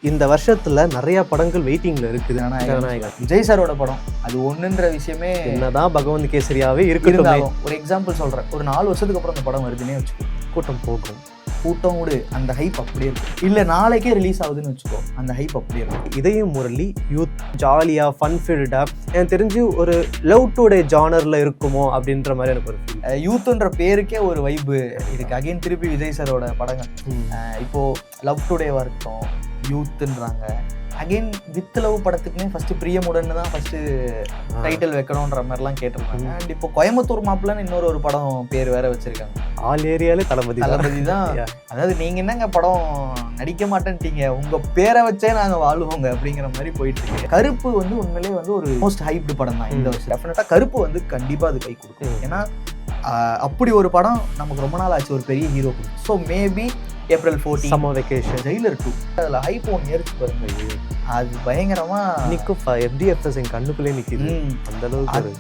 இந்த வருஷத்துல நிறைய படங்கள் வெயிட்டிங்ல இருக்குது. ஜனநாயகன் விஜய் சாரோட படம் அது ஒண்ணுன்ற விஷயமே என்னதான் பகவந்த் கேசரியாவே இருக்கட்டும். ஒரு எக்ஸாம்பிள் சொல்றேன், ஒரு 4 வருஷத்துக்கு அப்புறம் அந்த படம் வருதுன்னே வச்சுக்கோ, கூட்டம் போகும். கூட்டம் விடு, அந்த ஹைப் அப்படியே இருக்கும். இல்ல நாளைக்கே ரிலீஸ் ஆகுதுன்னு வச்சுக்கோ, அந்த ஹைப் அப்படியே இருக்கும். இதையும் முரளி யூத் ஜாலியா ஃபன் ஃபீல்டா எனக்கு தெரிஞ்சு ஒரு லவ் டுடே ஜானர்ல இருக்குமோ அப்படின்ற மாதிரி எனக்கு ஒரு யூத்ன்ற பேருக்கே ஒரு வைப்பு இருக்கு. அகைன் திருப்பி விஜய் சாரோட படங்கள் இப்போ லவ் டுடேவா இருக்கட்டும், யூத்துன்றாங்க. அகைன் வித் லவ் படத்துக்குமே ஃபர்ஸ்ட் பிரியமுடன் தான் ஃபர்ஸ்ட் டைட்டில் வைக்கணுன்ற மாதிரிலாம் கேட்டிருக்காங்க. அண்ட் இப்போ கோயம்புத்தூர் மாப்பிள்ளன்னு இன்னொரு படம் பேர் வேற வச்சிருக்காங்க. ஆல் ஏரியாலே தளபதி தான். அதாவது நீங்க என்னங்க படம் நடிக்க மாட்டேன்ட்டீங்க, உங்க பேரை வச்சே நாங்க வாழுவோங்க அப்படிங்கிற மாதிரி போயிட்டு இருக்கு. கருப்பு வந்து உண்மையிலேயே வந்து ஒரு மோஸ்ட் ஹைப்டு படம் தான் இந்த வருஷம். டெஃபினட்டா கருப்பு வந்து கண்டிப்பா அது கை கொடுக்கும். ஏன்னா அப்படி ஒரு படம் நமக்கு ரொம்ப நாள் ஆச்சு ஒரு பெரிய ஹீரோ கொடுக்கும். So maybe April 14 summer vacation, Jailer 2 அதில் ஹைப் ஒன் இயர்ஸ் பாருங்க, அது பயங்கரமா நிக்கும். FDFS என் கண்ணுக்குள்ளே நிக்குது. அந்த அளவுக்கு அது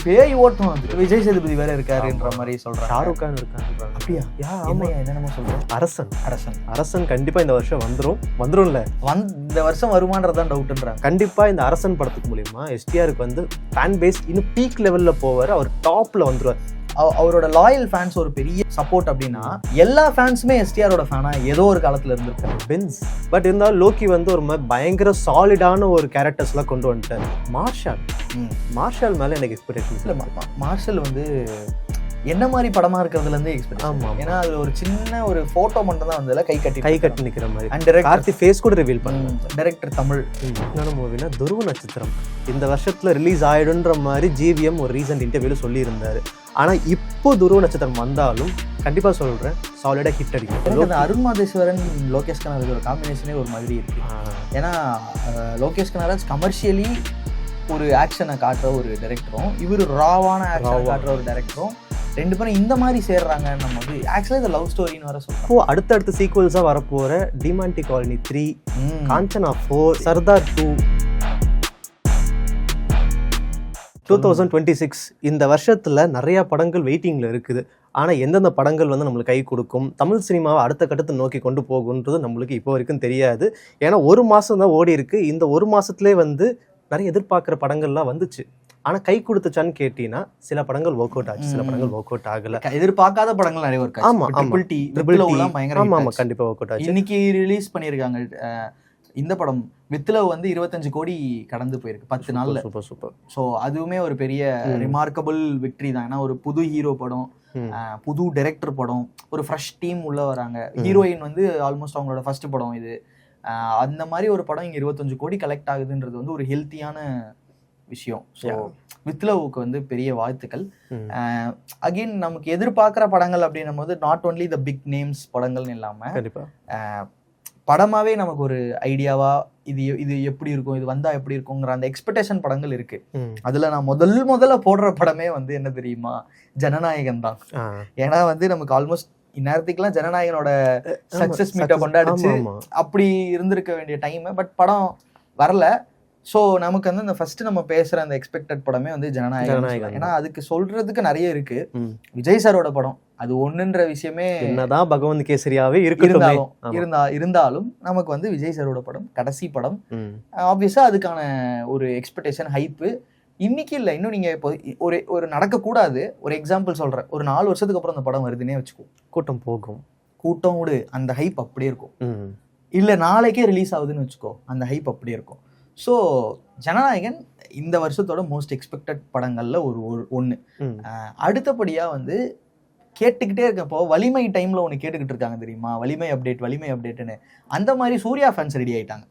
பேய் ஓட்டம். அது விஜய் சேதுபதி வேற இருக்காருன்ற மாதிரி சொல்றாங்க. ஷாருக் கான் இருக்காங்க. அப்படியா? என்னென்னமோ சொல்றேன். அரசன் கண்டிப்பா இந்த வருஷம் வந்துரும்ல. இந்த வருஷம் வருமானதான் டவுட்ன்றாங்க. கண்டிப்பா இந்த அரசன் படத்துக்கு மூலியமா எஸ்டிஆருக்கு வந்து ஃபேன் பேஸ் இன்னும் பீக் லெவல்ல போவாரு. அவர் டாப்ல வந்துருவார். அவரோட லாயல் ஃபேன்ஸ் ஒரு பெரிய சப்போர்ட். அப்படின்னா எல்லா ஃபேன்ஸுமே எஸ்டிஆரோட ஃபேனா ஏதோ ஒரு காலத்துல இருந்திருக்காரு. பென்ஸ் பட் இருந்தாலும் லோக்கி வந்து ஒரு பயங்கர சாலிடான ஒரு கேரக்டர்ஸ் எல்லாம் கொண்டு வந்துட்டாரு. மார்ஷல் மேல எனக்கு எக்ஸ்பெக்டேஷன் இல்லை. மார்ஷல் வந்து என்ன மாதிரி படமா இருக்கிறதுல இருந்து எக்ஸ்பெக்ட். ஆமா, ஏன்னா அது ஒரு சின்ன ஒரு போட்டோ மட்டும் தான் வந்ததுல கை கட்டி நிக்கிற மாதிரி. அண்ட் டைரக்டர் ஃபேஸ் கூட ரிவீல் பண்ணாங்க. டைரக்டர் தமிழ். என்ன மூவினா துருவ நட்சத்திரம் இந்த வருஷத்துல ரிலீஸ் ஆயிடுன்ற மாதிரி ஜிவிஎம் ஒரு ரீசன்ட் இன்டர்வியூல சொல்லி இருந்தாரு. ஆனா இப்போ துருவ நட்சத்திரம் வந்தாலும் கண்டிப்பா சொல்றேன் சாலிடா ஹிட் அடிக்கும். அருண் மாதேஸ்வரன் லோகேஷ் கனகராஜ் ஒரு காம்பினேஷனே ஒரு மாதிரி இருக்கு. ஏன்னா லோகேஷ் கனகராஜ் கமர்ஷியலி ஒரு ஆக்ஷனை காட்டுற ஒரு டைரக்டரும், இவர் ராவான ஆக்ஷன் காட்டுற ஒரு டைரக்டரும், ரெண்டு பேரும் இந்த மாதிரி சேர்றாங்கன்னு நம்ம வந்து ஆக்சுவலி இந்த லவ் ஸ்டோரின்னு வர சொல்லுவோம். இப்போ அடுத்தடுத்த சீக்வல்ஸா வரப்போற டிமாண்டி காலனி 3, காஞ்சனா 4, சர்தார் 2, 2026 இந்த வருஷத்துல நிறைய படங்கள் வெயிட்டிங்ல இருக்குது. ஆனா எந்தெந்த படங்கள் வந்து நம்மளுக்கு கை கொடுக்கும், தமிழ் சினிமாவை அடுத்த கட்டத்தை நோக்கி கொண்டு போகுன்றது நம்மளுக்கு இப்போ வரைக்கும் தெரியாது. ஏன்னா ஒரு மாசம் தான் ஓடி இருக்கு. இந்த ஒரு மாசத்துலேயே வந்து நிறைய எதிர்பார்க்குற படங்கள்லாம் வந்துச்சு. ஆனா கை கொடுத்துச்சான்னு கேட்டீங்கன்னா சில படங்கள் ஒர்க் அவுட் ஆச்சு, சில படங்கள் ஒர்க் அவுட் ஆகல. எதிர்பார்க்காத படங்கள் நிறைய இருக்கு. ஆமா, கண்டிப்பா ஒர்க் அவுட் ஆச்சு. இன்னைக்கு ரிலீஸ் பண்ணியிருக்காங்க இந்த படம் வித்ல வந்து 25 கோடி கடந்து போயிருக்கு 10 நாள்ல. சூப்பர். ஸோ அதுவுமே ஒரு பெரிய ரிமார்க்கபிள் விக்டரி தான். ஏன்னா ஒரு புது ஹீரோ படம், புது டைரக்டர் படம், ஒரு ஃப்ரெஷ் டீம் உள்ள வராங்க. ஹீரோயின் வந்து ஆல்மோஸ்ட் அவங்களோட ஃபர்ஸ்ட் படம் இது. அந்த மாதிரி ஒரு படம் இங்க 25 கோடி கலெக்ட் ஆகுதுன்றது வந்து ஒரு ஹெல்த்தியான விஷயம். ஸோ வித்லவுக்கு வந்து பெரிய வாழ்த்துக்கள். அகெயின் நமக்கு எதிர்பார்க்குற படங்கள் அப்படின்னும் போது not only the big names படங்கள்னு இல்லாமல் படமாவே நமக்கு ஒரு ஐடியாவா இது எப்படி இருக்கும், இது வந்தா எப்படி இருக்குங்கிற அந்த எக்ஸ்பெக்டேஷன் படங்கள் இருக்கு. அதுல நான் முதல்ல போடுற படமே வந்து என்ன தெரியுமா, ஜனநாயகன் தான். ஏன்னா வந்து நமக்கு ஆல்மோஸ்ட் இந்நேரத்துக்குலாம் ஜனநாயகனோட சக்சஸ் மீட்டை கொண்டாடிச்சு அப்படி இருந்திருக்க வேண்டிய டைம். பட் படம் வரல. ஸோ நமக்கு வந்து அந்த ஃபர்ஸ்ட் நம்ம பேசுற அந்த எக்ஸ்பெக்டட் படமே வந்து ஜனநாயகன். ஏன்னா அதுக்கு சொல்றதுக்கு நிறைய இருக்கு. விஜய் சாரோட படம் அது ஒண்ணுன்ற விஷயமே என்னதான் பகவந்த் கேசரியாவே இருந்தாலும் நமக்கு வந்து விஜய் சாரோட படம் கடைசி படம். ஆப்வியஸா அதுக்கான ஒரு எக்ஸ்பெக்டேஷன் ஹைப்பு இன்னைக்கு இல்லை, இன்னும் நீங்க இப்போ ஒரு நடக்கக்கூடாது. ஒரு எக்ஸாம்பிள் சொல்றேன், ஒரு 4 வருஷத்துக்கு அப்புறம் அந்த படம் வருதுன்னே வச்சுக்கோ, கூட்டம் விடு, அந்த ஹைப் அப்படியே இருக்கும். இல்ல நாளைக்கே ரிலீஸ் ஆகுதுன்னு வச்சுக்கோ, அந்த ஹைப் அப்படியே இருக்கும். ஸோ ஜனநாயகன் இந்த வருஷத்தோட மோஸ்ட் எக்ஸ்பெக்டட் படங்கள்ல ஒன்று. அடுத்தபடியா வந்து கேட்டுக்கிட்டே இருக்கப்போ வலிமை டைம்ல ஒன்று கேட்டுக்கிட்டு இருக்காங்க தெரியுமா, வலிமை அப்டேட்னு. அந்த மாதிரி சூர்யா ஃபேன்ஸ் ரெடி ஆயிட்டாங்க.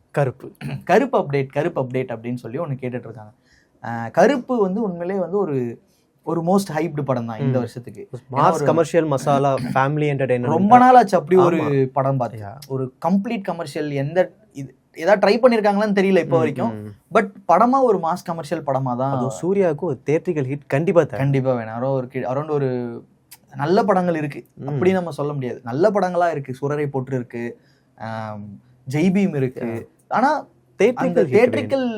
கருப்பு அப்டேட் அப்படின்னு சொல்லி ஒன்று கேட்டுட்டு இருக்காங்க. கருப்பு வந்து உண்மையிலே வந்து ஒரு மோஸ்ட் ஹைப்டு படம் தான் இந்த வருஷத்துக்கு. Mass commercial masala family entertainment. ரொம்ப நாள் ஆச்சு அப்படி ஒரு படம் பார்த்தியா, ஒரு கம்ப்ளீட் கமர்ஷியல். ஏதாவது ட்ரை பண்ணிருக்காங்களான்னு தெரியல இப்போ வரைக்கும். பட் படமா ஒரு மாஸ் கமர்ஷியல் படமா தான். சூர்யாவுக்கு ஒரு தியேட்ரிக்கல் ஹிட் கண்டிப்பா வேணும். அரௌண்ட் ஒரு நல்ல படங்கள் இருக்கு அப்படி நம்ம சொல்ல முடியாது. நல்ல படங்களா இருக்கு. சுரரை போற்று இருக்கு, ஜெய்பீம் இருக்கு. ஆனா தியேட்ரிக்கல்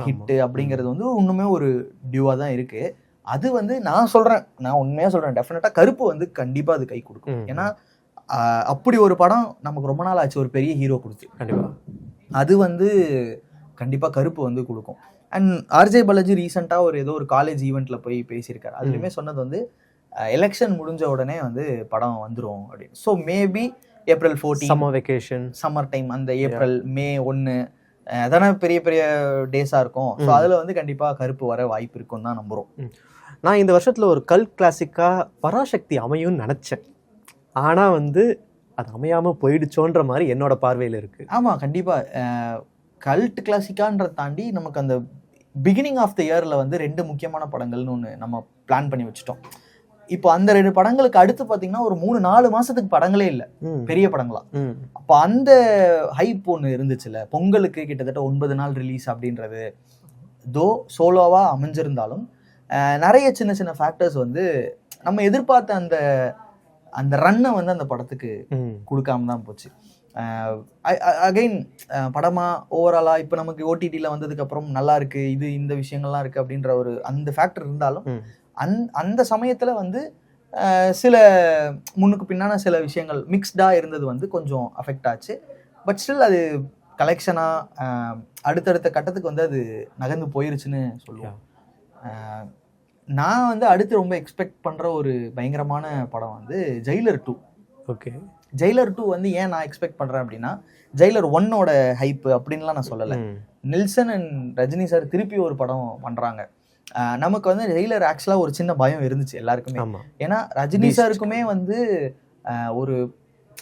ஹிட் அப்படிங்கிறது வந்து இன்னுமே ஒரு டியூவா தான் இருக்கு. அது வந்து நான் உண்மையா சொல்றேன், டெஃபினட்டா கருப்பு வந்து கண்டிப்பா அது கை கொடுக்கும். ஏன்னா அப்படி ஒரு படம் நமக்கு ரொம்ப நாள் ஆச்சு ஒரு பெரிய ஹீரோ கொடுத்து. கண்டிப்பா அது வந்து கண்டிப்பாக கருப்பு வந்து கொடுக்கும். அண்ட் ஆர்ஜே பாலாஜி ரீசெண்டாக ஏதோ ஒரு காலேஜ் ஈவெண்ட்டில் போய் பேசியிருக்காரு. அதுலேயுமே சொன்னது வந்து எலெக்ஷன் முடிஞ்ச உடனே வந்து படம் வந்துடும் அப்படின்னு. So maybe April 14 summer vacation, summer time, அந்த ஏப்ரல் May 1 அதானே பெரிய பெரிய டேஸாக இருக்கும். ஸோ அதில் வந்து கண்டிப்பாக கருப்பு வர வாய்ப்பு இருக்குன்னு தான் நம்புகிறோம். நான் இந்த வருஷத்தில் ஒரு கல்ட் கிளாசிக்காக பராசக்தி அமையும்னு நினச்சேன். ஆனால் வந்து அது அமையாமல் போயிடுச்சோன்ற மாதிரி என்னோட பார்வையில் இருக்குது. ஆமாம், கண்டிப்பாக கல்ட் கிளாசிக்கான்றதை தாண்டி நமக்கு அந்த பிகினிங் ஆஃப் த இயரில் வந்து 2 முக்கியமான படங்கள்னு ஒன்று நம்ம பிளான் பண்ணி வச்சுட்டோம். இப்போ அந்த 2 படங்களுக்கு அடுத்து பார்த்தீங்கன்னா ஒரு 3-4 மாசத்துக்கு படங்களே இல்லை, பெரிய படங்களா. அப்போ அந்த ஹைப் ஒன்று இருந்துச்சுல்ல. பொங்கலுக்கு கிட்டத்தட்ட 9 நாள் ரிலீஸ் அப்படின்றது தோ சோலோவா அமைஞ்சிருந்தாலும் நிறைய சின்ன சின்ன ஃபேக்டர்ஸ் வந்து நம்ம எதிர்பார்த்த அந்த அந்த ரன்னை வந்து அந்த படத்துக்கு கொடுக்காம தான் போச்சு. அகைன் படமா ஓவராலா இப்போ நமக்கு ஓடிடியில் வந்ததுக்கு அப்புறம் நல்லா இருக்கு, இது இந்த விஷயங்கள்லாம் இருக்கு அப்படின்ற ஒரு அந்த ஃபேக்டர் இருந்தாலும் அந்த சமயத்துல வந்து சில முன்னுக்கு பின்னான சில விஷயங்கள் மிக்ஸ்டா இருந்தது வந்து கொஞ்சம் அஃபெக்ட் ஆச்சு. பட் ஸ்டில் அது கலெக்ஷனா அடுத்தடுத்த கட்டத்துக்கு வந்து அது நகர்ந்து போயிருச்சுன்னு சொல்லுவோம். நான் வந்து அடுத்து ரொம்ப எக்ஸ்பெக்ட் பண்ற ஒரு பயங்கரமான படம் வந்து ஜெயிலர் 2. ஓகே, ஜெயிலர் 2 வந்து ஏன் நான் எக்ஸ்பெக்ட் பண்றேன் அப்படின்னா, ஜெயிலர் 1ஓட ஹைப் அப்படின்லாம் நான் சொல்லலை. நெல்சன் அண்ட் ரஜினி சார் திருப்பி ஒரு படம் பண்றாங்க. நமக்கு வந்து ஜெயிலர் ஆக்சுவலாக ஒரு சின்ன பயம் இருந்துச்சு எல்லாருக்குமே. ஏன்னா ரஜினி சாருக்குமே வந்து ஒரு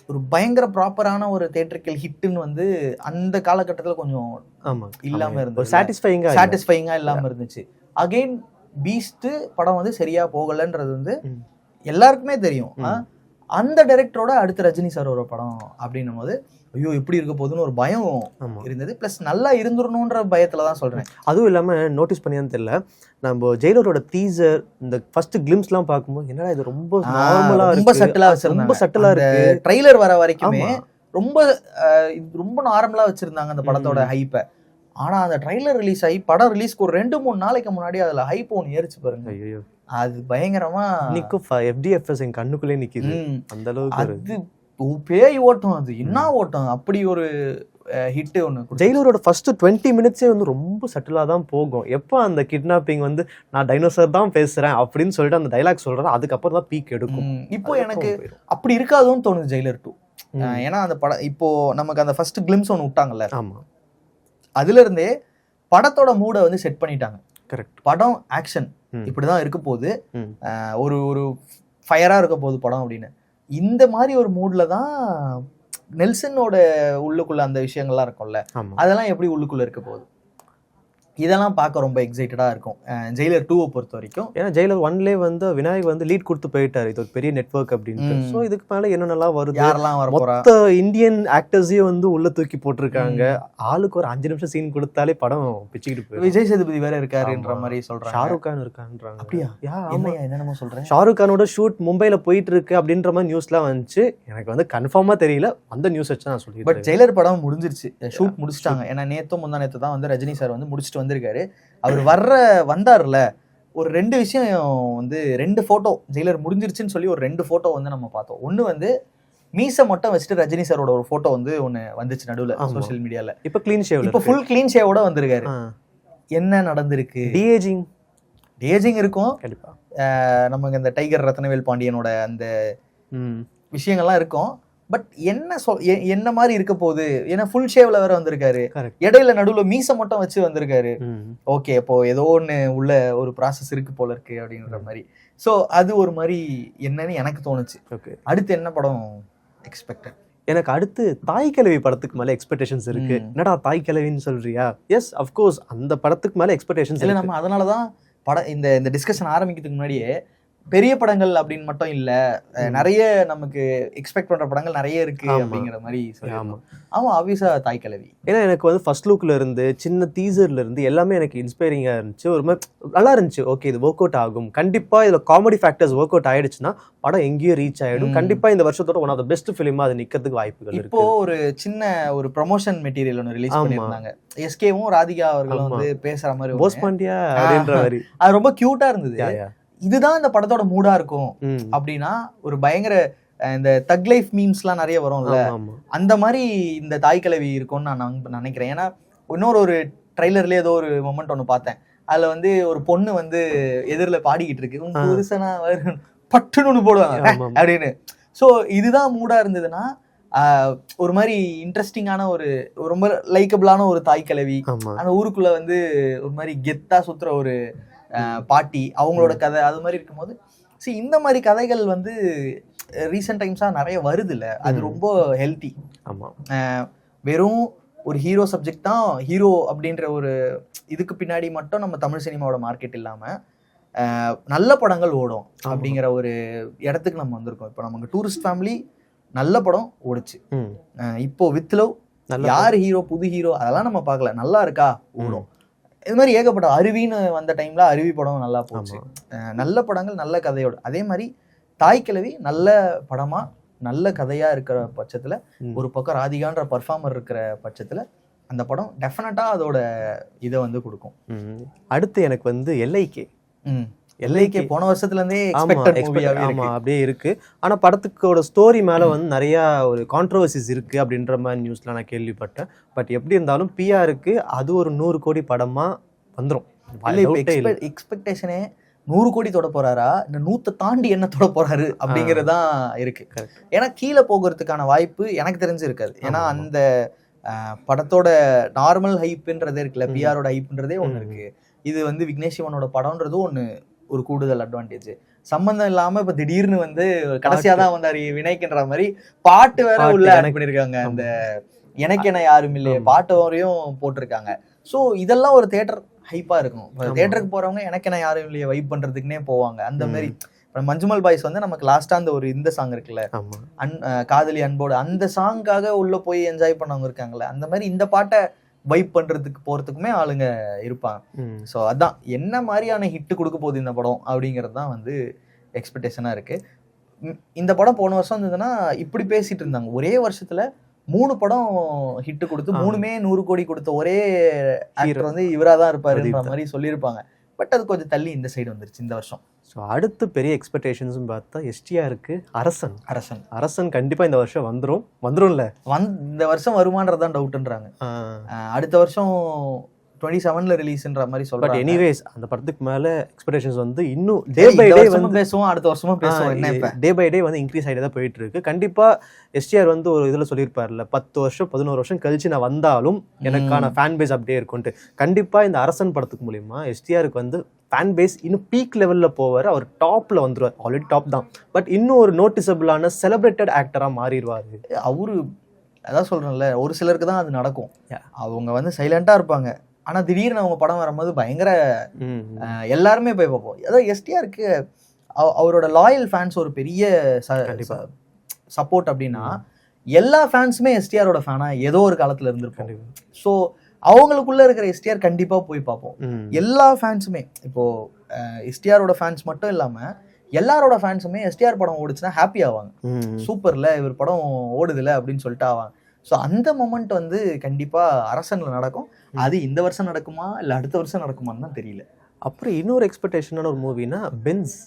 ஒரு பயங்கர ப்ராப்பரான ஒரு தியேட்டரிக்கல் ஹிட்னு வந்து அந்த காலகட்டத்தில் கொஞ்சம் இல்லாமல் இருந்தது, சாட்டிஸ்ஃபைங்காக இல்லாமல் இருந்துச்சு. அகெயின் பீஸ்ட் படம் வந்து சரியா போகலன்றது வந்து எல்லாருக்குமே தெரியும். அந்த டைரக்டரோட அடுத்த ரஜினி சார் ஒரு படம் அப்படின்னும் போது ஐயோ எப்படி இருக்க போகுதுன்னு ஒரு பயம் இருந்தது. பிளஸ் நல்லா இருந்துடணுன்ற பயத்துல தான் சொல்றேன். அதுவும் இல்லாம நோட்டீஸ் பண்ணியான்னு தெரியல, நம்ம ஜெயிலரோட டீசர் இந்த ஃபர்ஸ்ட் கிளிம்ஸ்லாம் பார்க்கும்போது என்னடா இது ரொம்ப நார்மலா, ரொம்ப சட்டலா வச்சிருந்தாங்க. ரொம்ப சட்டலா இருக்கு. ட்ரைலர் வர வரைக்குமே ரொம்ப ரொம்ப நார்மலா வச்சிருந்தாங்க அந்த படத்தோட ஹைப்பை. ஆனா அந்த ட்ரைலர் ரிலீஸ் ஆகி படம் ரிலீஸ்க்கு ஒரு 2-3 நாளைக்கு முன்னாடி அதுல ஹைப் ஒன்று ஏறிச்சு பாருங்க. ஐயோ, அது பயங்கரமா நிக்கும். FDFS என் கண்ணுக்குள்ளே நிக்குது. அந்த அளவுக்கு அது பேய் ஓட்டம், அது என்ன ஓட்டம், அப்படி ஒரு ஹிட் ஒன்று. ஜெயிலரோட ஃபர்ஸ்ட் 20 மினிட்ஸே வந்து ரொம்ப சட்டிலா தான் போகும். எப்போ அந்த கிட்னாப்பிங் வந்து நான் டைனோசர் தான் பேசுறேன் அப்படின்னு சொல்லிட்டு அந்த டைலாக் சொல்றது, அதுக்கப்புறம் தான் பீக் எடுக்கும். இப்போ எனக்கு அப்படி இருக்காதுன்னு தோணுது ஜெயிலர் 2. ஏன்னா அந்த படம் இப்போ நமக்கு அந்த ஃபர்ஸ்ட் கிளிம்ஸ் ஒன்று விட்டாங்கல்ல, ஆமா, அதுல இருந்தே படத்தோட மூடை வந்து செட் பண்ணிட்டாங்க. கரெக்ட். படம் ஆக்ஷன் இப்படிதான் இருக்க போகுது, ஒரு ஒரு ஃபயரா இருக்க போகுது படம் அப்படின்னு. இந்த மாதிரி ஒரு மூட்ல தான் நெல்சனோட உள்ளுக்குள்ள அந்த விஷயங்கள்லாம் இருக்கும்ல, அதெல்லாம் எப்படி உள்ளுக்குள்ள இருக்க போகுது, இதெல்லாம் பார்க்க ரொம்ப எக்ஸைட்டடா இருக்கும் ஜெயிலர் 2 பொறுத்த வரைக்கும். ஏன்னா ஜெயிலர் 1லே வந்து விநாயக் வந்து லீட் கொடுத்து போயிட்டாரு, இது ஒரு பெரிய நெட்வொர்க் அப்படின்னு. ஸோ இதுக்கு மேல என்னென்னலாம் வருது, யாரெல்லாம் வர போறா, மொத்த இந்தியன் ஆக்டர்ஸையும் வந்து உள்ள தூக்கி போட்டிருக்காங்க. ஆளுக்கு ஒரு 5 நிமிஷம் சீன் கொடுத்தாலே படம் பிச்சுக்கிட்டு போயிடும். விஜய் சேதுபதி வேற இருக்காருன்ற மாதிரி சொல்றாங்க, ஷாருக் கான் இருக்கான்றாங்க. அப்படியா? என்னென்னமோ சொல்றேன். ஷாருக் கானோட ஷூட் மும்பைல போயிட்டு இருக்கு அப்படின்ற மாதிரி நியூஸ்லாம் வந்துச்சு. எனக்கு வந்து கன்ஃபார்மா தெரியல, அந்த நியூஸ் வச்சு நான் சொல்லிடுறேன். பட் ஜெயிலர் படம் முடிஞ்சிருச்சு, ஷூட் முடிச்சிட்டாங்க. ஏன்னா முந்தா நேத்து தான் வந்து ரஜினி சார் வந்து முடிச்சுட்டு வந்திருக்காரு. அவர் வந்தாருல, ஒரு 2 விஷயம் வந்து 2 போட்டோ ஜெயிலர் முடிஞ்சிருச்சுன்னு சொல்லி ஒரு 2 போட்டோ வந்து நம்ம பார்த்தோம். ஒண்ணு வந்து மீசை மட்டும் வச்சுட்டு ரஜினி சாரோட ஒரு போட்டோ வந்து ஒண்ணு வந்துச்சு நடுவுல சோசியல் மீடியால. இப்ப கிளீன் ஷேவ், இப்ப ஃபுல் கிளீன் ஷேவோட வந்திருக்காரு. என்ன நடந்திருக்கு? டிஏஜிங் இருக்கும் கண்டிப்பா. நமக்கு இந்த டைகர் ரத்னவேல் பாண்டியனோட அந்த விஷயங்கள்லாம் இருக்கும். பட் என்ன மாதிரி இருக்க போகுது, ஏன்னா ஃபுல் ஷேவ்ல வேற வந்திருக்காரு, இடையில நடுவுல மீசை மட்டும் வச்சு வந்திருக்காரு. ஓகே, இப்போ ஏதோ ஒண்ணு உள்ள ஒரு ப்ராசஸ் இருக்கு போல இருக்கு அப்படின்ற மாதிரி. ஸோ அது ஒரு மாதிரி என்னன்னு எனக்கு தோணுச்சு. ஓகே, அடுத்து என்ன படம் எக்ஸ்பெக்டட்? எனக்கு அடுத்து தாய் கிழவி படத்துக்கு மேல எக்ஸ்பெக்டேஷன்ஸ் இருக்கு. என்னடா தாய் கிழவின்னு சொல்றியா? எஸ், அஃப்கோர்ஸ் அந்த படத்துக்கு மேல எக்ஸ்பெக்டேஷன்ஸ் இல்லை. நம்ம அதனாலதான் இந்த டிஸ்கஷன் ஆரம்பிக்கிறதுக்கு முன்னாடியே பெரிய படங்கள் அப்படின்னு மட்டும் இல்ல, நிறைய நமக்கு எக்ஸ்பெக்ட் பண்ற படங்கள் நிறைய இருக்கு அப்படிங்கிற மாதிரி சொல்லுவாங்க. ஆமா, ஆப்வியஸா தாய் கிழவி. ஏன்னா எனக்கு வந்து ஃபர்ஸ்ட் லுக்ல இருந்து சின்ன டீசர்ல இருந்து எல்லாமே எனக்கு இன்ஸ்பைரிங்கா இருந்துச்சு, ஒரு மாதிரி நல்லா இருந்துச்சு. ஓகே, இது ஒர்க் அவுட் ஆகும் கண்டிப்பா, இதுல காமெடி ஃபேக்டர்ஸ் ஒர்க் அவுட் ஆயிடுச்சுன்னா படம் எங்கேயோ ரீச் ஆயிடும். கண்டிப்பா இந்த வருஷத்தோட ஒன் ஆஃப் த பெஸ்ட் ஃபிலிமா அது நிக்கிறதுக்கு வாய்ப்புகள் இருக்கு. இப்போ ஒரு சின்ன ஒரு ப்ரமோஷன் மெட்டீரியல் ஒன்று ரிலீஸ் பண்ணிருந்தாங்க. எஸ்கேவும் ராதிகா அவர்களும் வந்து பேசுற மாதிரி, போஸ் பாண்டியா அப்படின்ற மாதிரி, அது ரொம்ப கியூட்டா இருந்தது. இதுதான் இந்த படத்தோட மூடா இருக்கும் அப்படின்னா, ஒரு பயங்கர இந்த தக் லைஃப் மீம்ஸ்லாம் நிறைய வரும்ல, அந்த மாதிரி இந்த தாய் கிழவி இருக்கும்னு நான் நினைக்கிறேன். ஏன்னா இன்னொரு ஒரு ட்ரைலர்லேயே ஏதோ ஒரு மொமெண்ட் ஒன்று பார்த்தேன். அதில் வந்து ஒரு பொண்ணு வந்து எதிரில் பாடிக்கிட்டு இருக்கு, உங்க புருஷனா பட்டுன்னு ஒன்று போடுவாங்க அப்படின்னு. ஸோ இதுதான் மூடா இருந்ததுன்னா ஒரு மாதிரி இன்ட்ரெஸ்டிங்கான ஒரு ரொம்ப லைக்கபிளான ஒரு தாய் கிழவி, அந்த ஊருக்குள்ள வந்து ஒரு மாதிரி கெத்தா சுத்துற ஒரு பாட்டி, அவங்களோட கதை அது மாதிரி இருக்கும்போது இந்த மாதிரி கதைகள் வந்து ரீசெண்ட் டைம்ஸா நிறைய வருது இல்ல, அது ரொம்ப ஹெல்த்தி. ஆமா, வெறும் ஒரு ஹீரோ சப்ஜெக்ட் தான், ஹீரோ அப்படின்ற ஒரு இதுக்கு பின்னாடி மட்டும் நம்ம தமிழ் சினிமாவோட மார்க்கெட் இல்லாம நல்ல படங்கள் ஓடும் அப்படிங்கிற ஒரு இடத்துக்கு நம்ம வந்திருக்கோம். இப்போ நமக்கு டூரிஸ்ட் ஃபேமிலி நல்ல படம் ஓடுச்சு. இப்போ வித் லவ் யார் ஹீரோ, புது ஹீரோ அதெல்லாம் நம்ம பார்க்கல, நல்லா இருக்கா ஓடும். இது மாதிரி ஏகப்பட்ட அருவின்னு வந்த டைம்ல அருவி படம் நல்லா போச்சு. நல்ல படங்கள் நல்ல கதையோட. அதே மாதிரி தாய் கிழவி நல்ல படமா நல்ல கதையா இருக்கிற பட்சத்துல, ஒரு பக்கம் ராதிகான்ற பர்ஃபார்மர் இருக்கிற பட்சத்துல அந்த படம் டெஃபினட்டா அதோட இதை வந்து கொடுக்கும். அடுத்து எனக்கு வந்து எல்ஐகே போன வருஷத்துல இருந்தே அப்படியே இருக்கு. ஆனா படத்துக்கோட ஸ்டோரி மேல வந்து நிறைய ஒரு கான்ட்ரோவர்சிஸ் இருக்கு அப்படின்ற மாதிரி நியூஸ்ல நான் கேள்விப்பட்டேன். பட் எப்படி இருந்தாலும் பிஆருக்கு அது ஒரு 100 கோடி படமா வந்துரும். எக்ஸ்பெக்டேஷனே 100 கோடி தொட போறாரா, இந்த 100 தாண்டி என்ன தொட போறாரு அப்படிங்கறதுதான் இருக்கு. ஏன்னா கீழே போகிறதுக்கான வாய்ப்பு எனக்கு தெரிஞ்சு இருக்காது. ஏன்னா அந்த படத்தோட நார்மல் ஹைப்ன்றதே இருக்குல்ல, பிஆரோட ஹைப்ன்றதே ஒண்ணு இருக்கு. இது வந்து விக்னேஷ் சிவனோட படம்ன்றது ஒண்ணு ஒரு கூடுதல் அட்வான்டேஜ். சம்பந்தம் இல்லாம இப்ப திடீர்னு வந்து கடைசியா தான் வந்தாரு வினைக்குன்ற மாதிரி பாட்டு வேற உள்ள ஆட் பண்ணிருக்காங்க. அந்த எனக்கு என்ன யாரும் இல்லையே பாட்டு வரையும் போட்டிருக்காங்க. ஸோ இதெல்லாம் ஒரு தியேட்டர் ஹைப்பா இருக்கும். தியேட்டருக்கு போறவங்க எனக்கு என்ன யாரும் இல்லையே வைப் பண்றதுக்குன்னே போவாங்க. அந்த மாதிரி மஞ்சுமல் பாய்ஸ் வந்து நமக்கு லாஸ்டா அந்த ஒரு இந்த சாங் இருக்குல்ல, காதலி அன்போடு, அந்த சாங்காக உள்ள போய் என்ஜாய் பண்ணவங்க இருக்காங்கல்ல, அந்த மாதிரி இந்த பாட்டை வைப் பண்றதுக்கு போறதுக்குமே ஆளுங்க இருப்பாங்க. ஸோ அதான் என்ன மாதிரியான ஹிட் கொடுக்க போகுது இந்த படம் அப்படிங்கிறது தான் வந்து எக்ஸ்பெக்டேஷனா இருக்கு. இந்த படம் போன வருஷம் இருந்ததுன்னா இப்படி பேசிட்டு இருந்தாங்க, ஒரே வருஷத்துல 3 படம் ஹிட் கொடுத்து 3மே 100 கோடி கொடுத்த ஒரே ஆக்டர் வந்து இவராதான் இருப்பாருன்ற மாதிரி சொல்லியிருப்பாங்க. பட் அது கொஞ்சம் தள்ளி இந்த சைடு வந்துருச்சு இந்த வருஷம். ஸோ அடுத்து பெரிய எக்ஸ்பெக்டேஷன்ஸ் பார்த்தா எஸ்டிஆருக்கு அரசன் கண்டிப்பா இந்த வருஷம் வந்துரும்ல. இந்த வருஷம் வருமானதான் டவுட்ன்றாங்க. அடுத்த வருஷம் 27ல ரிலீஸ்ன்ற மாதிரி சொல்றாங்க. பட் எனிவேஸ் அந்த படத்துக்கு மேல எக்ஸ்பெக்டேஷன்ஸ் வந்து இன்னும் டே பை டே வந்து பேசுவோம், அடுத்த வருஷமும் பேசுவோம். என்ன இப்ப டே பை டே வந்து இன்க்ரீஸ் ஆகிட்டு தான் போயிட்டு இருக்கு. கண்டிப்பா எஸ்டிஆர் வந்து ஒரு இதுல சொல்லியிருப்பாருல, 10 வருஷம் 11 வருஷம் கழிச்சு நான் வந்தாலும் எனக்கான ஃபேன் பேஸ் அப்படியே இருக்கும்ட்டு. கண்டிப்பா இந்த அரசன் படத்துக்கு மூலியமா எஸ்டிஆருக்கு வந்து ஃபேன் பேஸ் இன்னும் பீக் லெவல்ல போவார். அவர் டாப்ல வந்துருவார். ஆல்ரெடி டாப் தான், பட் இன்னும் ஒரு நோட்டிசபிளான செலிப்ரேட்டட் ஆக்டரா மாறிடுவாரு அவரு. அதான் சொல்றேன்ல, ஒரு சிலருக்கு தான் அது நடக்கும். அவங்க வந்து சைலண்டா இருப்பாங்க, ஆனா திடீர்னு அவங்க படம் வரும்போது பயங்கர எல்லாருமே போய் பார்ப்போம். அதாவது எஸ்டிஆருக்கு அவரோட லாயல் ஃபேன்ஸ் ஒரு பெரிய சப்போர்ட். அப்படின்னா எல்லா ஃபேன்ஸுமே எஸ்டிஆரோட ஃபேனா ஏதோ ஒரு காலத்துல இருந்திருப்பாங்க. ஸோ அவங்களுக்குள்ள இருக்கிற எஸ்டிஆர் கண்டிப்பா போய் பார்ப்போம். எல்லா ஃபேன்ஸுமே, இப்போ எஸ்டிஆரோட ஃபேன்ஸ் மட்டும் இல்லாம எல்லாரோட ஃபேன்ஸுமே எஸ்டிஆர் படம் ஓடுச்சுன்னா ஹாப்பி ஆவாங்க. சூப்பர்ல இவர் படம் ஓடுதுல அப்படின்னு சொல்லிட்டு ஆவாங்க. ஸோ அந்த மொமெண்ட் வந்து கண்டிப்பா அரசன்ல நடக்கும். அது இந்த வருஷம் நடக்குமா இல்லை அடுத்த வருஷம் நடக்குமான்னு தான் தெரியல. அப்புறம் இன்னொரு எக்ஸ்பெக்டேஷனான ஒரு மூவினா பென்ஸ்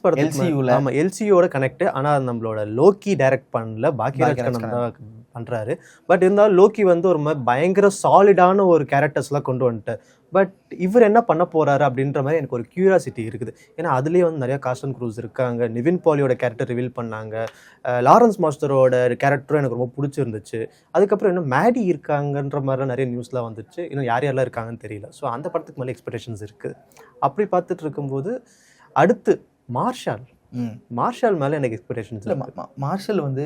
படத்துல எல்சியோட கனெக்ட். ஆனா நம்மளோட லோக்கி டைரக்ட் பண்ணல, பாக்கியராஜ் தான் பண்றாரு. பட் இருந்தாலும் லோக்கி வந்து ஒரு மாதிரி பயங்கர சாலிடான ஒரு கேரக்டர்ஸ்லாம் கொண்டு வந்துட்டு, பட் இவர் என்ன பண்ண போறாரு அப்படின்ற மாதிரி எனக்கு ஒரு கியூரியாசிட்டி இருக்குது. ஏன்னா அதுலேயே வந்து நிறைய காஸ்ட் அண்ட் க்ரூஸ் இருக்காங்க. நிவின் பாலியோட கேரக்டர் ரிவீல் பண்ணாங்க. லாரன்ஸ் மாஸ்டரோட கேரக்டரும் எனக்கு ரொம்ப பிடிச்சிருந்துச்சு. அதுக்கப்புறம் இன்னும் மேடி இருக்காங்கன்ற மாதிரிலாம் நிறைய நியூஸ்லாம் வந்துச்சு. இன்னும் யாரெல்லாம் இருக்காங்கன்னு தெரியல. ஸோ அந்த படத்துக்கு மேலே எக்ஸ்பெக்டேஷன்ஸ் இருக்குது. அப்படி பார்த்துட்டு இருக்கும்போது அடுத்து மார்ஷல் மேலே எனக்கு எக்ஸ்பெக்டேஷன்ஸ் இல்லை. மார்ஷல் வந்து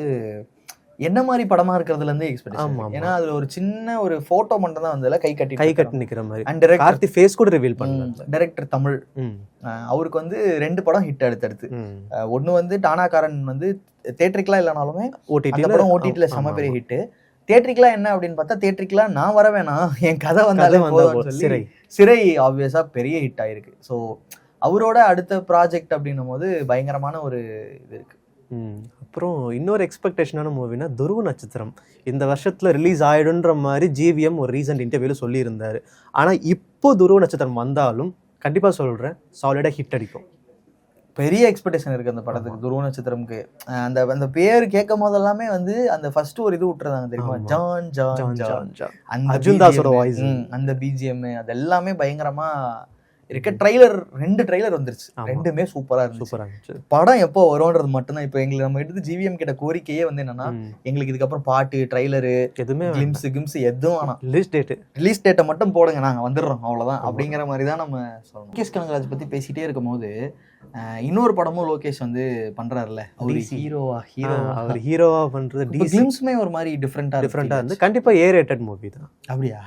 என்ன மாதிரி படமா இருக்கிறதுல இருந்து எக்ஸ்பெக்டேஷன். ஏன்னா அதுல ஒரு சின்ன ஒரு போட்டோ மட்டும் தான் வந்ததுல கை கட்டி நிக்கிற மாதிரி. அண்ட் டைரக்டர் ஃபேஸ் கூட ரிவீல் பண்ணாங்க. டைரக்டர் தமிழ், அவருக்கு வந்து 2 படம் ஹிட் அடுத்தடுத்து. ஒன்னு வந்து டானாக்காரன் வந்து தியேட்டரிக்கலா இல்லைனாலுமே அந்த படம் ஓடிடில செம பெரிய ஹிட். தியேட்டரிக்கலா என்ன அப்படின்னு பார்த்தா, தியேட்டரிக்கலா நான் வர வேணாம், என் கதை வந்தாலே சொல்லி சிறை ஆப்வியஸா பெரிய ஹிட் ஆயிருக்கு. ஸோ அவரோட அடுத்த ப்ராஜெக்ட் அப்படின்னும் போது பயங்கரமான ஒரு இது இருக்கு. அப்புறம் இன்னொரு எக்ஸ்பெக்டேஷனான மூவினா துருவ நட்சத்திரம். இந்த வருஷத்துல ரிலீஸ் ஆயிடுன்ற மாதிரி ஜிவிஎம் ஒரு ரீசன்ட் இன்டர்வியூல சொல்லியிருந்தாரு. ஆனா இப்போ துருவ நட்சத்திரம் வந்தாலும் கண்டிப்பா சொல்றேன், சாலிடா ஹிட் அடிக்கும். பெரிய எக்ஸ்பெக்டேஷன் இருக்கு அந்த படத்துக்கு, துருவ நட்சத்திரம்க்கு. அந்த அந்த பேர் கேட்கும் போதெல்லாமே வந்து அந்த ஃபர்ஸ்ட் ஒரு இது விட்டுறதாங்க தெரியுமா, ஜான் ஜான் ஜான், அந்த அர்ஜுன் தாஸோட வாய்ஸ், அந்த பிஜிஎம் அது எல்லாமே பயங்கரமா இருக்க. ட்ரைலர் 2 ட்ரைலர் வந்துருச்சு, ரெண்டுமே சூப்பரா இருந்துச்சு. படம் எப்போ வரும்ன்றது மட்டும்தான் இப்போ எங்களுக்கு நம்ம எடுத்து ஜிவிஎம் கிட்ட கோரிக்கையே வந்து என்னன்னா, எங்களுக்கு இதுக்கப்புறம் பாட்டு ட்ரைலரு எதுவுமே கிளிம்ஸ் எதுவும் வேணாம், ரிலீஸ் டேட்டை மட்டும் போடுங்க, நாங்க வந்துடுறோம் அவ்வளவுதான் அப்படிங்கிற மாதிரி தான் நம்ம சொல்லணும். லோகேஷ் கனகராஜ் பத்தி பேசிட்டே இருக்கும் போது இன்னொரு படமும் லோகேஷ் வந்து பண்றாருல்ல, அவர் ஹீரோவா பண்றது கிளிம்ஸ்மே ஒரு மாதிரி டிஃப்ரெண்டா இருந்து கண்டிப்பா ஏ ரேட்டட் மூவி தான். அப்படியா?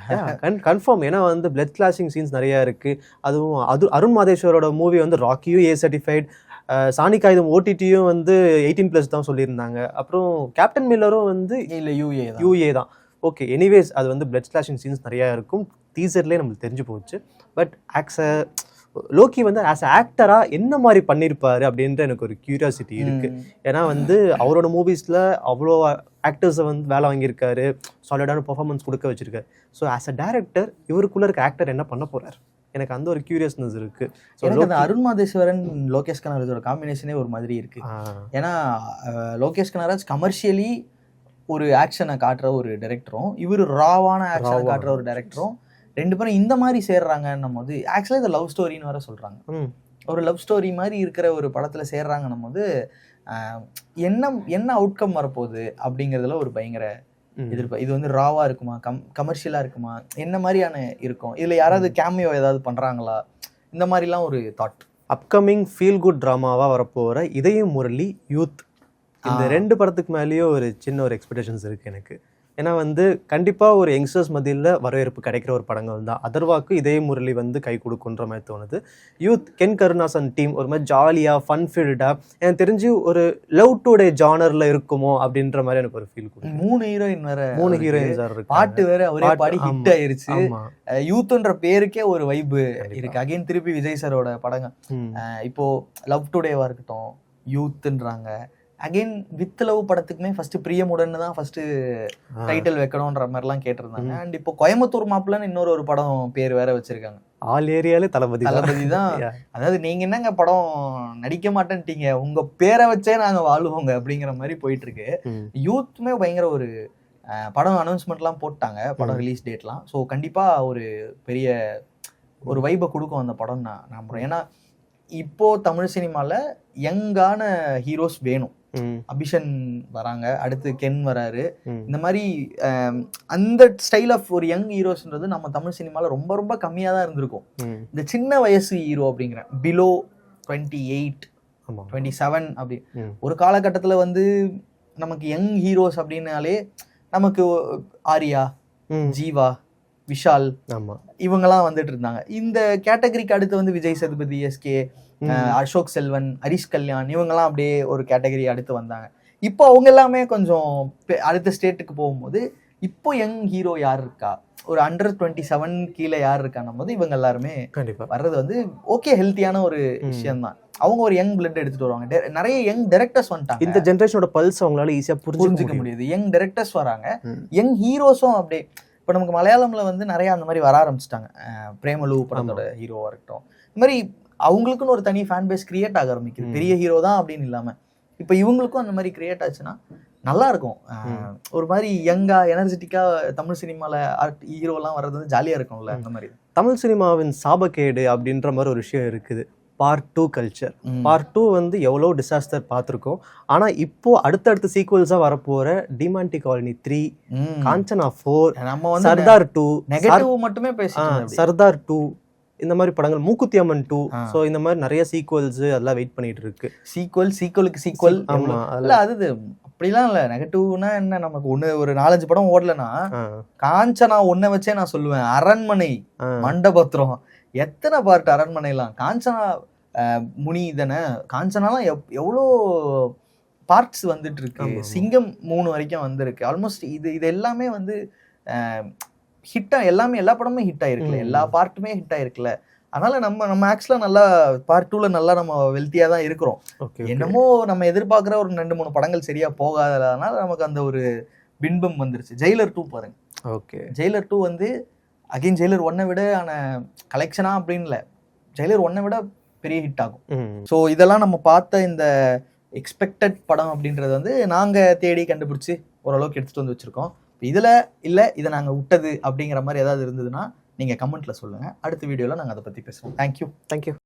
கன்ஃபார்ம். ஏன்னா வந்து பிளட் கிளாஷிங் சீன்ஸ் நிறைய இருக்கு. அதுவும் அருண் மாதேஸ்வரோட மூவி வந்து ராக்கியும் ஏ சர்டிஃபைட், சானிகாயுதம் ஓடிடியும் வந்து 18+ தான் சொல்லியிருந்தாங்க. அப்புறம் கேப்டன் மில்லரும் வந்து இல்லை யூஏ தான். ஓகே, எனிவேஸ் அது வந்து பிளட் கிளாஷிங் சீன்ஸ் நிறையா இருக்கும். டீசர்லேயே நம்மளுக்கு தெரிஞ்சு போச்சு. பட் லோக்கி வந்து ஆஸ் ஆக்டரா என்ன மாதிரி பண்ணியிருப்பாரு அப்படின்ற எனக்கு ஒரு கியூரியாசிட்டி இருக்கு. ஏன்னா வந்து அவரோட மூவிஸ்ல அவ்வளோ ஆக்டர்ஸை வந்து வேலை வாங்கியிருக்காரு, சாலிடான பெர்ஃபார்மன்ஸ் கொடுக்க வச்சிருக்காரு. ஸோ ஆஸ் அ டைரக்டர் இவருக்குள்ள இருக்க ஆக்டர் என்ன பண்ண போறாரு, எனக்கு அந்த ஒரு கியூரியஸ்னஸ் இருக்கு. அந்த அருண் மாதேஸ்வரன் லோகேஷ் கனகராஜோட காம்பினேஷனே ஒரு மாதிரி இருக்கு. ஏன்னா லோகேஷ் கனகராஜ் கமர்ஷியலி ஒரு ஆக்ஷனை காட்டுற ஒரு டைரக்டரும், இவர் ராவான ஆக்ஷனை காட்டுற ஒரு டைரக்டரும், 2 பேரும் இந்த மாதிரி சேர்றாங்கன்னும் போது ஆக்சுவலா இது லவ் ஸ்டோரின்னு வர சொல்றாங்க. ஒரு லவ் ஸ்டோரி மாதிரி இருக்கிற ஒரு படத்துல சேர்றாங்கன்னும் போது என்ன அவுட்கம் வரப்போகுது அப்படிங்கிறதுல ஒரு பயங்கர எதிர்ப்பு. இது வந்து ராவா இருக்குமா, கமர்ஷியலா இருக்குமா, என்ன மாதிரியான இருக்கும், இதுல யாராவது கேமியோ ஏதாவது பண்றாங்களா, இந்த மாதிரிலாம் ஒரு தாட். அப்கமிங் ஃபீல் குட் ட்ராமாவா வரப்போற இதயம் முரளி, யூத், இந்த 2 படத்துக்கு மேலேயும் ஒரு சின்ன ஒரு எக்ஸ்பெக்டேஷன்ஸ் இருக்கு எனக்கு. ஏன்னா வந்து கண்டிப்பாக ஒரு யங்ஸ்டர்ஸ் மத்தியில் வரவேற்பு கிடைக்கிற ஒரு படங்கள் தான். அதர்வாக்கு இதே முரளி வந்து கை கொடுக்குன்ற மாதிரி தோணுது. யூத் கென் கருணாசன் டீம் ஒரு மாதிரி ஜாலியாக ஃபன்ஃபில்டாக, எனக்கு தெரிஞ்சு ஒரு லவ் டுடே ஜானரில் இருக்குமோ அப்படின்ற மாதிரி எனக்கு ஒரு ஃபீல் கொடுக்கும். 3 ஹீரோயின் வேற, 3 ஹீரோயின்ஸ் இருக்கு, பாட்டு வேற ஒரே பாடி ஹிட் ஆயிருச்சு. யூத்ன்ற பேருக்கே ஒரு வைப்பு இருக்கு. அகைன் திருப்பி விஜய் சாரோட படங்கள் இப்போ லவ் டுடேவா இருக்கட்டும், யூத்ன்றாங்க. அகைன் வித் லவ் படத்துக்குமே ஃபர்ஸ்ட் பிரியமுடன் தான் ஃபர்ஸ்ட் டைட்டில் வைக்கணும்ன்ற மாதிரிலாம் கேட்டிருந்தாங்க. அண்ட் இப்போ கோயம்புத்தூர் மாப்பிள்ளன்னு இன்னொரு படம் பேர் வேற வச்சிருக்காங்க. ஆல் ஏரியாலே தளபதி தான். அதாவது நீங்க என்னங்க படம் நடிக்க மாட்டேன்ட்டீங்க, உங்க பேரை வச்சே நாங்க வாழ்வோங்க அப்படிங்கிற மாதிரி போயிட்டு இருக்கு. யூத்துமே பயங்கர ஒரு படம் அனௌன்ஸ்மெண்ட்லாம் போட்டாங்க, படம் ரிலீஸ் டேட்லாம். ஸோ கண்டிப்பா ஒரு பெரிய ஒரு வைபை கொடுக்கும் அந்த படம் நான் நம்புறேன். ஏன்னா இப்போ தமிழ் சினிமால யங்கான ஹீரோஸ் வேணும். அபிஷன் வராங்க, அடுத்து கென் வராரு. இந்த மாதிரி அந்த ஸ்டைல் ஆஃப் ஒரு யங் ஹீரோஸ்ன்றது நம்ம தமிழ் சினிமால ரொம்ப ரொம்ப கம்மியா தான் இருந்திருக்கும். இந்த சின்ன வயசு ஹீரோ அப்படிங்கிற பிலோ 28, 27 அப்படி ஒரு காலகட்டத்துல வந்து நமக்கு யங் ஹீரோஸ் அப்படின்னாலே நமக்கு ஆர்யா, ஜீவா, விஷால் இவங்கெல்லாம் வந்துட்டு இருந்தாங்க. இந்த கேட்டகரிக்கு அடுத்து வந்து விஜய் சேதுபதி, எஸ்கே, அசோக் செல்வன், ஹரிஷ் கல்யாண் இவங்கெல்லாம் அப்படியே ஒரு கேட்டகரி அடுத்து வந்தாங்க. இப்போ அவங்க எல்லாமே கொஞ்சம் அடுத்த ஸ்டேட்டுக்கு போகும்போது இப்போ யங் ஹீரோ யார் இருக்கா, ஒரு அண்டர் 27 கீழே யார் இருக்கான்னும் போது இவங்க எல்லாருமே கண்டிப்பா வர்றது வந்து ஓகே, ஹெல்த்தியான ஒரு விஷயம் தான். அவங்க ஒரு யங் பிளட் எடுத்துட்டு வருவாங்க. நிறைய யங் டைரக்டர்ஸ் வந்துட்டாங்க. இந்த ஜெனரேஷனோட பல்ஸ் அவங்களால ஈஸியா புரிஞ்சுக்க முடியுது. யங் டைரக்டர்ஸ் வராங்க, யங் ஹீரோஸும் அப்படியே. இப்போ நமக்கு மலையாளம்ல வந்து நிறைய அந்த மாதிரி வர ஆரம்பிச்சிட்டாங்க. பிரேமலு படத்தோட ஹீரோவா இருக்கட்டும், இந்த மாதிரி அவங்களுக்குன்னு ஒரு தனி ஃபேன் பேஸ் கிரியேட் ஆக ஆரம்பிக்குது. பெரிய ஹீரோ தான் அப்படின்னு இல்லாம இப்போ இவங்களுக்கும் அந்த மாதிரி கிரியேட் ஆச்சுன்னா நல்லா இருக்கும். ஒரு மாதிரி யங்கா எனர்ஜெட்டிக்கா தமிழ் சினிமால ஹீரோலாம் வர்றது வந்து ஜாலியா இருக்கும்ல. அந்த மாதிரி தமிழ் சினிமாவின் சாபக்கேடு அப்படின்ற மாதிரி ஒரு விஷயம் இருக்குது. Part 2 culture. பார்ட் 2 வந்து எவ்வளோ டிசாஸ்டர் பார்த்துருக்கோம். ஆனால் இப்போ அடுத்தடுத்த சீக்வல்ஸாக வரப்போற டிமாண்டி காலனி 3, காஞ்சனா 4, நம்ம வந்து சர்தார் 2 நெகட்டிவ் மட்டுமே பேசிட்டோம். சர்தார் 2 இந்த மாதிரி படங்கள், மூக்குத்தி அம்மன் 2. ஸோ இந்த மாதிரி நிறைய சீக்வல்ஸ் அதெல்லாம் வெயிட் பண்ணிட்டு இருக்கு. சீக்வலுக்கு சீக்வல். ஆமா, இல்ல அது அப்படிலாம் இல்ல. நெகட்டிவ்னா என்ன, நமக்கு ஒரு 4-5 படம் ஓடலன்னா காஞ்சனா ஒன்ன வச்சே நான் சொல்லுவேன். அரண்மனை, மண்டபத்திரம், எத்தனை பார்ட் அரண்மனைலாம். காஞ்சனா முனி தானே, காஞ்சனாலாம் எவ்வளோ பார்ட்ஸ் வந்துட்டு இருக்கு. சிங்கம் 3 வரைக்கும் வந்திருக்கு. ஆல்மோஸ்ட் இது எல்லாமே வந்து ஹிட்டா, எல்லாமே எல்லா படமும் ஹிட் ஆயிருக்குல்ல, எல்லா பார்ட்டுமே ஹிட் ஆயிருக்குல்ல. அதனால நம்ம ஆக்சுவலா நல்லா பார்ட் 2ல நல்லா நம்ம வெல்த்தியா தான் இருக்கிறோம். என்னமோ நம்ம எதிர்பார்க்குற ஒரு 2-3 படங்கள் சரியா போகாதனால நமக்கு அந்த ஒரு பின்பம் வந்துருச்சு. ஜெயிலர் 2 பாருங்க. ஓகே, ஜெயிலர் 2 வந்து அகைன் ஜெயிலர் 1 விட ஆன கலெக்ஷனா அப்படின்னு இல்லை, ஜெயிலர் 1 விட பெரிய ஹிட் ஆகும். ஸோ இதெல்லாம் நம்ம பார்த்த இந்த எக்ஸ்பெக்டட் படம் அப்படின்றது வந்து நாங்கள் தேடி கண்டுபிடிச்சி ஓரளவுக்கு எடுத்துகிட்டு வந்து வச்சுருக்கோம். இதில் இல்லை இதை நாங்கள் விட்டது அப்படிங்கிற மாதிரி ஏதாவது இருந்ததுன்னா நீங்கள் கமெண்ட்டில் சொல்லுங்கள். அடுத்த வீடியோவில் நாங்கள் அதை பற்றி பேசுவோம். தேங்க்யூ.